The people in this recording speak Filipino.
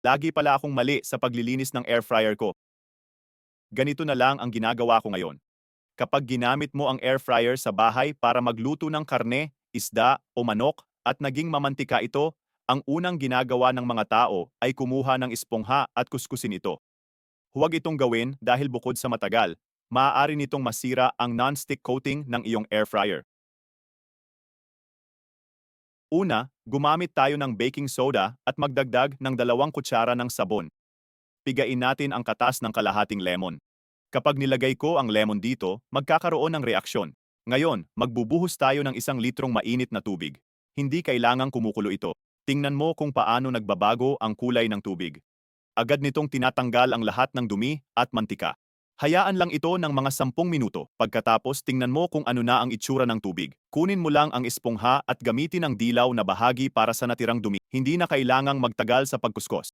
Lagi pala akong mali sa paglilinis ng air fryer ko. Ganito na lang ang ginagawa ko ngayon. Kapag ginamit mo ang air fryer sa bahay para magluto ng karne, isda o manok at naging mamantika ito, ang unang ginagawa ng mga tao ay kumuha ng espongha at kuskusin ito. Huwag itong gawin dahil bukod sa matagal, maaari nitong masira ang non-stick coating ng iyong air fryer. Una, gumamit tayo ng baking soda at magdagdag ng 2 kutsara ng sabon. Pigain natin ang katas ng kalahating lemon. Kapag nilagay ko ang lemon dito, magkakaroon ng reaksyon. Ngayon, magbubuhos tayo ng 1 litrong mainit na tubig. Hindi kailangang kumukulo ito. Tingnan mo kung paano nagbabago ang kulay ng tubig. Agad nitong tinatanggal ang lahat ng dumi at mantika. Hayaan lang ito ng mga 10 minuto. Pagkatapos tingnan mo kung ano na ang itsura ng tubig. Kunin mo lang ang espongha at gamitin ang dilaw na bahagi para sa natirang dumi. Hindi na kailangang magtagal sa pagkuskos.